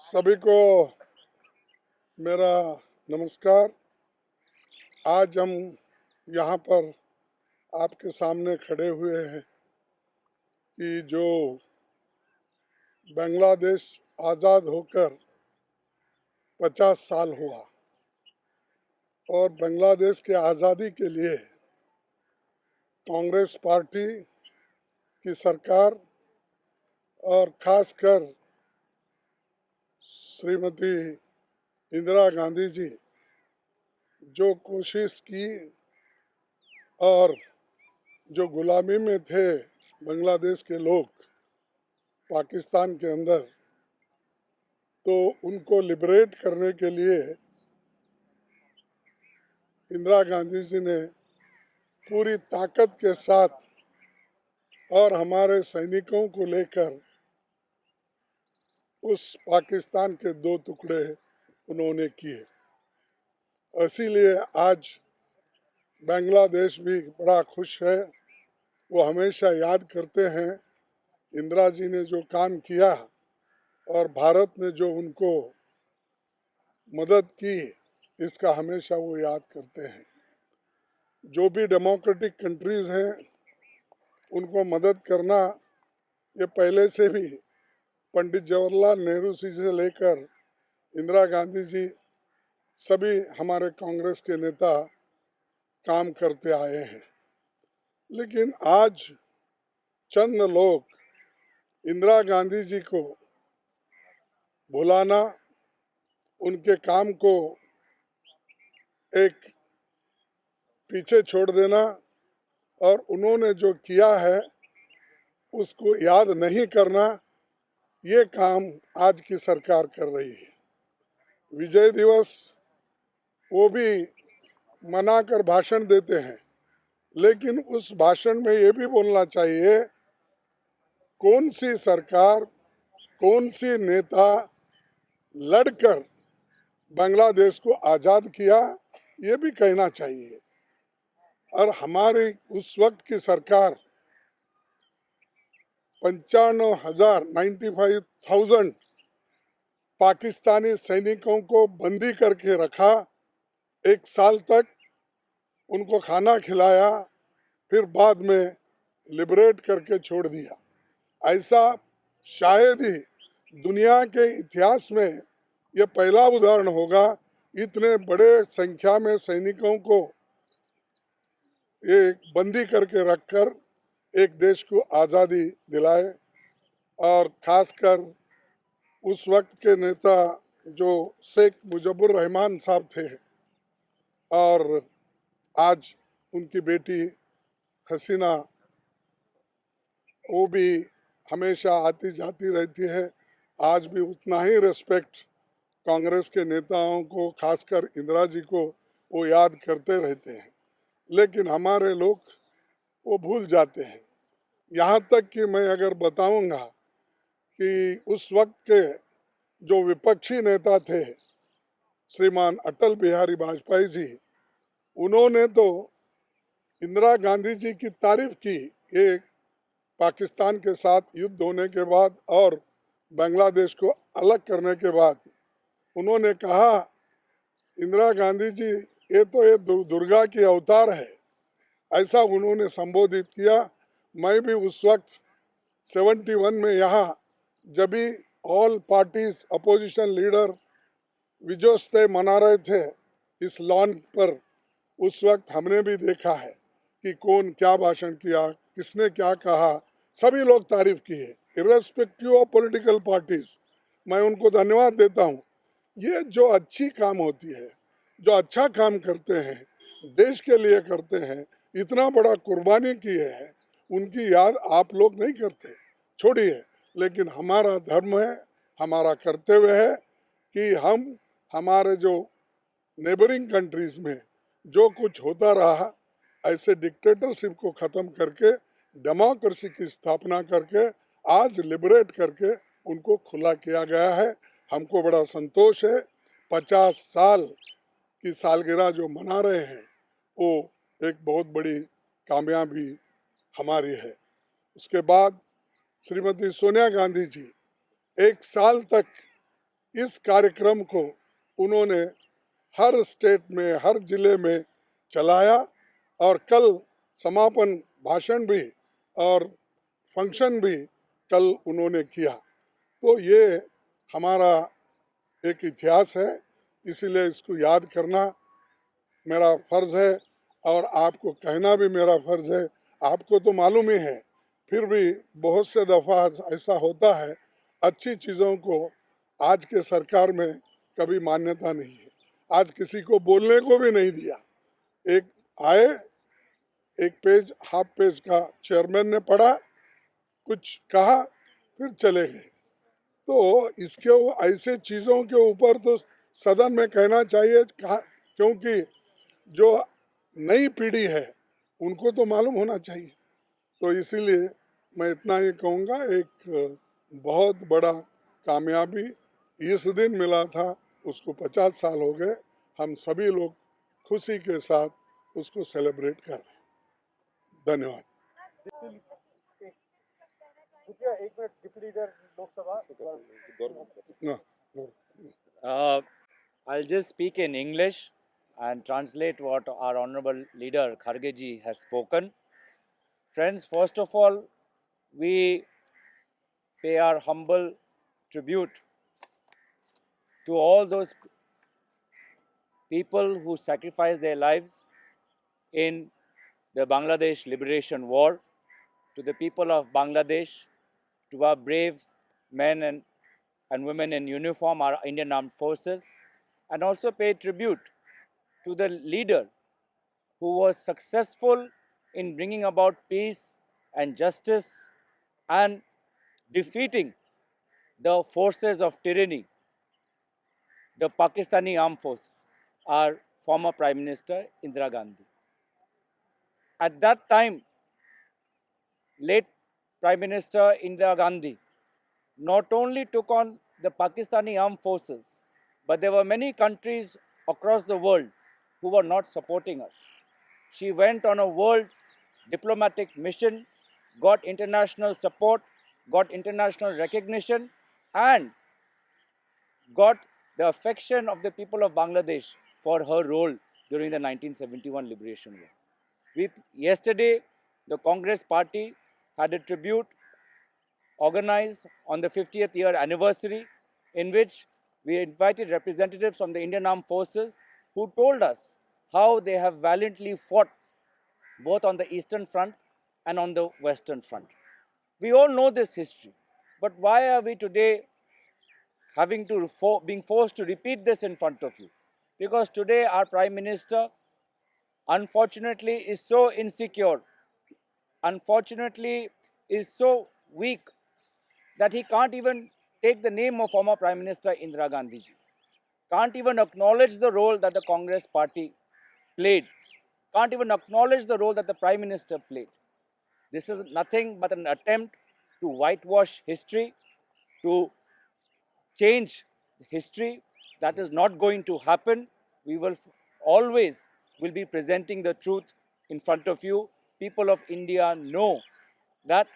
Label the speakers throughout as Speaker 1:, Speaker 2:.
Speaker 1: सभी को मेरा नमस्कार। आज हम यहाँ पर आपके सामने खड़े हुए हैं कि जो बांग्लादेश आज़ाद होकर 50 साल हुआ और बांग्लादेश के आज़ादी के लिए कांग्रेस पार्टी की सरकार और खासकर श्रीमती इंदिरा गांधी जी जो कोशिश की और जो गुलामी में थे बांग्लादेश के लोग पाकिस्तान के अंदर, तो उनको लिबरेट करने के लिए इंदिरा गांधी जी ने पूरी ताकत के साथ और हमारे सैनिकों को लेकर उस पाकिस्तान के 2 टुकड़े उन्होंने किए। इसीलिए आज बांग्लादेश भी बड़ा खुश है। वो हमेशा याद करते हैं इंदिरा जी ने जो काम किया और भारत ने जो उनको मदद की, इसका हमेशा वो याद करते हैं। जो भी डेमोक्रेटिक कंट्रीज़ हैं उनको मदद करना ये पहले से भी पंडित जवाहरलाल नेहरू जी से लेकर इंदिरा गांधी जी सभी हमारे कांग्रेस के नेता काम करते आए हैं। लेकिन आज चंद लोग इंदिरा गांधी जी को भुलाना, उनके काम को एक पीछे छोड़ देना और उन्होंने जो किया है उसको याद नहीं करना, ये काम आज की सरकार कर रही है। विजय दिवस वो भी मनाकर भाषण देते हैं, लेकिन उस भाषण में ये भी बोलना चाहिए कौन सी सरकार, कौन सी नेता लड़कर बांग्लादेश को आज़ाद किया, ये भी कहना चाहिए। और हमारी उस वक्त की सरकार 95,000 पाकिस्तानी सैनिकों को बंदी करके रखा। 1 साल तक उनको खाना खिलाया, फिर बाद में लिबरेट करके छोड़ दिया। ऐसा शायद ही दुनिया के इतिहास में ये पहला उदाहरण होगा। इतने बड़े संख्या में सैनिकों को एक बंदी करके रखकर एक देश को आज़ादी दिलाए। और खासकर उस वक्त के नेता जो शेख मुजीबुर रहमान साहब थे और आज उनकी बेटी हसीना, वो भी हमेशा आती जाती रहती है। आज भी उतना ही रिस्पेक्ट कांग्रेस के नेताओं को, खासकर इंदिरा जी को वो याद करते रहते हैं। लेकिन हमारे लोग वो भूल जाते हैं। यहाँ तक कि मैं अगर बताऊंगा कि उस वक्त के जो विपक्षी नेता थे श्रीमान अटल बिहारी वाजपेयी जी, उन्होंने तो इंदिरा गांधी जी की तारीफ की। ये पाकिस्तान के साथ युद्ध होने के बाद और बांग्लादेश को अलग करने के बाद उन्होंने कहा, इंदिरा गांधी जी ये दुर्गा की अवतार है, ऐसा उन्होंने संबोधित किया। मैं भी उस वक्त 71 में यहाँ जब भी ऑल पार्टीज अपोजिशन लीडर विजयोत्सव मना रहे थे इस लॉन पर, उस वक्त हमने भी देखा है कि कौन क्या भाषण किया, किसने क्या कहा। सभी लोग तारीफ किए इर्रेस्पेक्टिव ऑफ पॉलिटिकल पार्टीज। मैं उनको धन्यवाद देता हूँ। ये जो अच्छी काम होती है, जो अच्छा काम करते हैं, देश के लिए करते हैं, इतना बड़ा कुर्बानी किए हैं, उनकी याद आप लोग नहीं करते, छोड़िए। लेकिन हमारा धर्म है, हमारा कर्तव्य है कि हम हमारे जो नेबरिंग कंट्रीज में जो कुछ होता रहा, ऐसे डिक्टेटरशिप को ख़त्म करके डेमोक्रेसी की स्थापना करके आज लिबरेट करके उनको खुला किया गया है। हमको बड़ा संतोष है। 50 साल की सालगिरह जो मना रहे हैं वो एक बहुत बड़ी कामयाबी हमारी है। उसके बाद श्रीमती सोनिया गांधी जी 1 साल तक इस कार्यक्रम को उन्होंने हर स्टेट में, हर जिले में चलाया और कल समापन भाषण भी और फंक्शन भी कल उन्होंने किया। तो ये हमारा एक इतिहास है, इसीलिए इसको याद करना मेरा फर्ज है और आपको कहना भी मेरा फर्ज है। आपको तो मालूम ही है, फिर भी बहुत से दफ़ा ऐसा होता है, अच्छी चीज़ों को आज के सरकार में कभी मान्यता नहीं है। आज किसी को बोलने को भी नहीं दिया। एक आए, एक पेज, हाफ पेज का चेयरमैन ने पढ़ा, कुछ कहा, फिर चले गए। तो इसके ऐसे चीज़ों के ऊपर तो सदन में कहना चाहिए, क्योंकि जो नई पीढ़ी है उनको तो मालूम होना चाहिए। तो इसीलिए मैं इतना ही कहूँगा, एक बहुत बड़ा कामयाबी इस दिन मिला था, उसको 50 साल हो गए। हम सभी लोग खुशी के साथ उसको सेलिब्रेट कर रहे हैं। धन्यवाद।
Speaker 2: I'll just speak in English and translate what our honorable leader Kharge ji has spoken. Friends, first of all, we pay our humble tribute to all those people who sacrificed their lives in the Bangladesh Liberation War, to the people of Bangladesh, to our brave men and women in uniform, our Indian Armed Forces, and also pay tribute to the leader who was successful in bringing about peace and justice and defeating the forces of tyranny, the Pakistani Armed Forces, our former Prime Minister Indira Gandhi. At that time, late Prime Minister Indira Gandhi not only took on the Pakistani Armed Forces, but there were many countries across the world who were not supporting us. She went on a world diplomatic mission, got international support, got international recognition, and got the affection of the people of Bangladesh for her role during the 1971 Liberation War. Yesterday, the Congress Party had a tribute organized on the 50th year anniversary, in which we invited representatives from the Indian Armed Forces who told us how they have valiantly fought both on the Eastern Front and on the Western Front. We all know this history, but why are we today being forced to repeat this in front of you? Because today our Prime Minister, unfortunately, is so insecure, unfortunately is so weak, that he can't even take the name of former Prime Minister Indira Gandhi ji, can't even acknowledge the role that the Congress Party played, can't even acknowledge the role that the Prime Minister played. This is nothing but an attempt to whitewash history, to change history. That is not going to happen. We will always be presenting the truth in front of you. People of India know that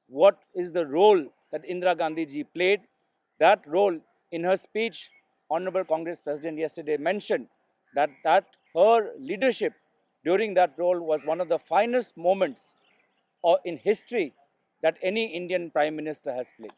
Speaker 2: what is the role that Indira Gandhi ji played. That role, in her speech, Honorable Congress President yesterday mentioned that her leadership during that role was one of the finest moments in history that any Indian Prime Minister has played.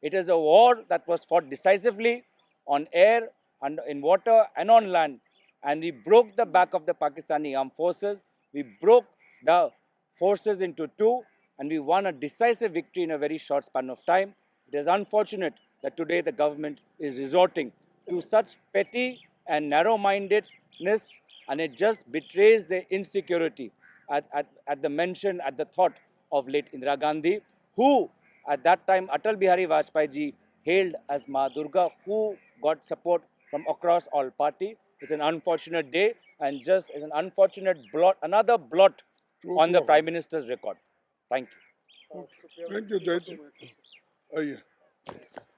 Speaker 2: It is a war that was fought decisively on air, and in water and on land, and we broke the back of the Pakistani Armed Forces. We broke the forces into two, and we won a decisive victory in a very short span of time. It is unfortunate that today the government is resorting to such petty and narrow-mindedness, and it just betrays the insecurity at the mention, at the thought of late Indira Gandhi, who at that time Atal Bihari Vajpayee ji hailed as Ma Durga, who got support from across all party. It's an unfortunate day, and just as an unfortunate blot, another blot on the Prime Minister's record. Thank you.
Speaker 1: Thank you, Judge. आइए।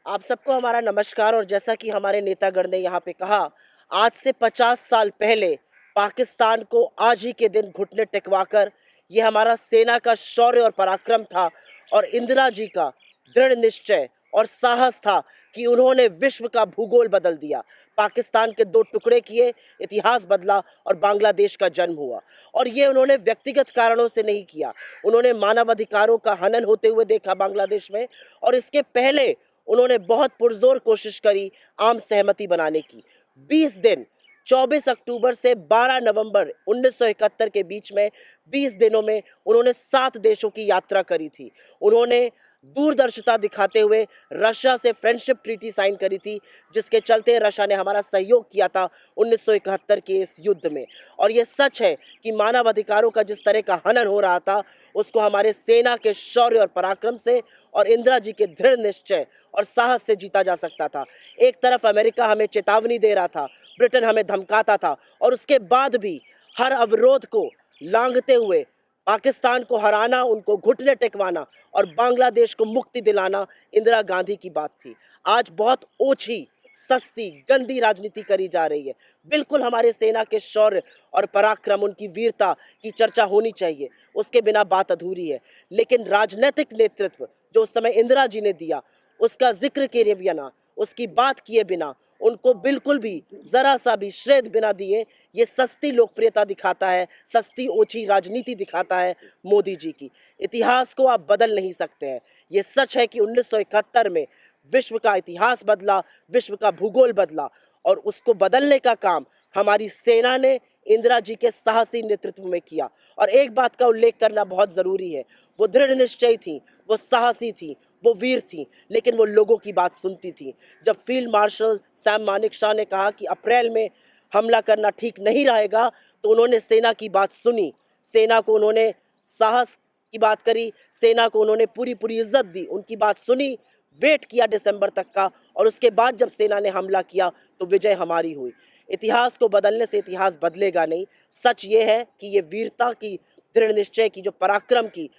Speaker 3: आप सबको हमारा नमस्कार। और जैसा कि हमारे नेतागण ने यहाँ पे कहा, आज से 50 साल पहले पाकिस्तान को आज ही के दिन घुटने टेकवाकर, ये हमारा सेना का शौर्य और पराक्रम था, और इंदिरा जी का दृढ़ निश्चय और साहस था कि उन्होंने विश्व का भूगोल बदल दिया, पाकिस्तान के 2 टुकड़े किए, इतिहास बदला और बांग्लादेश का जन्म हुआ। और ये उन्होंने व्यक्तिगत कारणों से नहीं किया, उन्होंने मानवाधिकारों का हनन होते हुए देखा बांग्लादेश में, और इसके पहले उन्होंने बहुत पुरजोर कोशिश करी आम सहमति बनाने की। 20 दिन 24 अक्टूबर से 12 नवंबर 1971 के बीच में 20 दिनों में उन्होंने 7 देशों की यात्रा करी थी। उन्होंने दूरदर्शिता दिखाते हुए रशिया से फ्रेंडशिप ट्रीटी साइन करी थी, जिसके चलते रशिया ने हमारा सहयोग किया था 1971 के इस युद्ध में। और ये सच है कि मानवाधिकारों का जिस तरह का हनन हो रहा था, उसको हमारे सेना के शौर्य और पराक्रम से और इंदिरा जी के दृढ़ निश्चय और साहस से जीता जा सकता था। एक तरफ अमेरिका हमें चेतावनी दे रहा था, ब्रिटेन हमें धमकाता था, और उसके बाद भी हर अवरोध को लांघते हुए पाकिस्तान को हराना, उनको घुटने टेकवाना और बांग्लादेश को मुक्ति दिलाना इंदिरा गांधी की बात थी। आज बहुत ओछी, सस्ती, गंदी राजनीति करी जा रही है। बिल्कुल हमारे सेना के शौर्य और पराक्रम, उनकी वीरता की चर्चा होनी चाहिए, उसके बिना बात अधूरी है। लेकिन राजनीतिक नेतृत्व जो उस समय इंदिरा जी ने दिया, उसका जिक्र किए बिना, उसकी बात किए बिना, उनको बिल्कुल भी जरा सा भी श्रेय बिना दिए, ये सस्ती लोकप्रियता दिखाता है, सस्ती ओछी राजनीति दिखाता है मोदी जी की। इतिहास को आप बदल नहीं सकते हैं। ये सच है कि 1971 में विश्व का इतिहास बदला, विश्व का भूगोल बदला, और उसको बदलने का काम हमारी सेना ने इंदिरा जी के साहसी नेतृत्व में किया। और एक बात का उल्लेख करना बहुत जरूरी है, वो दृढ़ निश्चयी थी, वो साहसी थी, वो वीर थी, लेकिन वो लोगों की बात सुनती थी। जब फील्ड मार्शल सैम मानेकशॉ ने कहा कि अप्रैल में हमला करना ठीक नहीं रहेगा, तो उन्होंने सेना की बात सुनी, सेना को उन्होंने साहस की बात करी, सेना को उन्होंने पूरी पूरी इज्जत दी, उनकी बात सुनी, वेट किया दिसंबर तक का, और उसके बाद जब सेना ने हमला किया तो विजय हमारी हुई। इतिहास को बदलने से इतिहास बदलेगा नहीं। सच ये है कि ये वीरता की, दृढ़ निश्चय की, जो पराक्रम की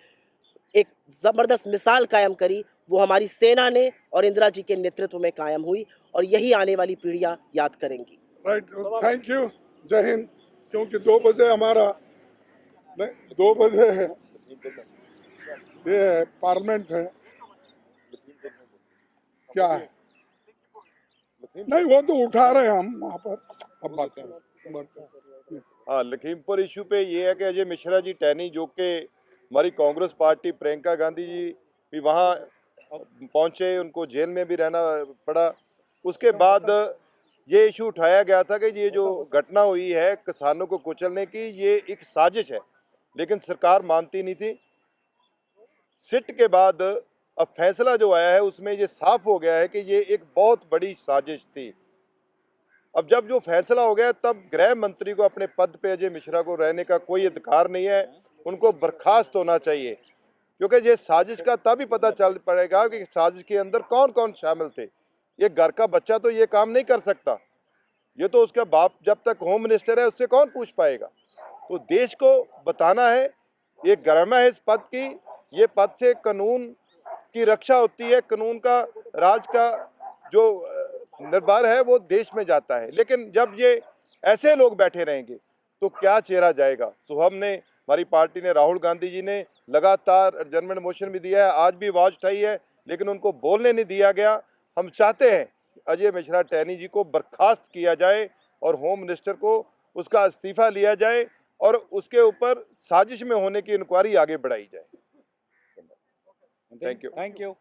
Speaker 3: एक जबरदस्त मिसाल कायम करी, वो हमारी सेना ने और इंदिरा जी के नेतृत्व में कायम हुई, और यही आने वाली पीढ़ियां याद करेंगी।
Speaker 1: राइट, थैंक यू, जय हिंद। क्योंकि 2 बजे हमारा, नहीं 2 बजे है, ये पार्लियामेंट है, क्या है, नहीं वो तो उठा रहे हैं हम वहाँ पर, अब बात करें।
Speaker 4: हाँ, लखीमपुर इशू पे ये है कि अजय मिश्रा जी टहनी, जो कि हमारी कांग्रेस पार्टी, प्रियंका गांधी जी भी वहाँ पहुँचे, उनको जेल में भी रहना पड़ा। उसके बाद ये इशू उठाया गया था कि ये जो घटना हुई है किसानों को कुचलने की, ये एक साजिश है, लेकिन सरकार मानती नहीं थी। सिट के बाद अब फैसला जो आया है उसमें ये साफ हो गया है कि ये एक बहुत बड़ी साजिश थी। अब जब जो फैसला हो गया, तब गृह मंत्री को अपने पद पे अजय मिश्रा को रहने का कोई अधिकार नहीं है, उनको बर्खास्त होना चाहिए, क्योंकि ये साजिश का तब ही पता चल पड़ेगा कि साजिश के अंदर कौन कौन शामिल थे। ये घर का बच्चा तो ये काम नहीं कर सकता, ये तो उसका बाप जब तक होम मिनिस्टर है उससे कौन पूछ पाएगा। तो देश को बताना है, ये गरिमा है इस पद की, ये पद से कानून की रक्षा होती है, कानून का राज का जो निर्भर है वो देश में जाता है। लेकिन जब ये ऐसे लोग बैठे रहेंगे तो क्या चेहरा जाएगा। तो हमने, हमारी पार्टी ने, राहुल गांधी जी ने लगातार एडजर्नमेंट मोशन भी दिया है, आज भी आवाज उठाई है, लेकिन उनको बोलने नहीं दिया गया। हम चाहते हैं अजय मिश्रा टहनी जी को बर्खास्त किया जाए और होम मिनिस्टर को उसका इस्तीफा लिया जाए और उसके ऊपर साजिश में होने की इंक्वायरी आगे बढ़ाई जाए। Thank you.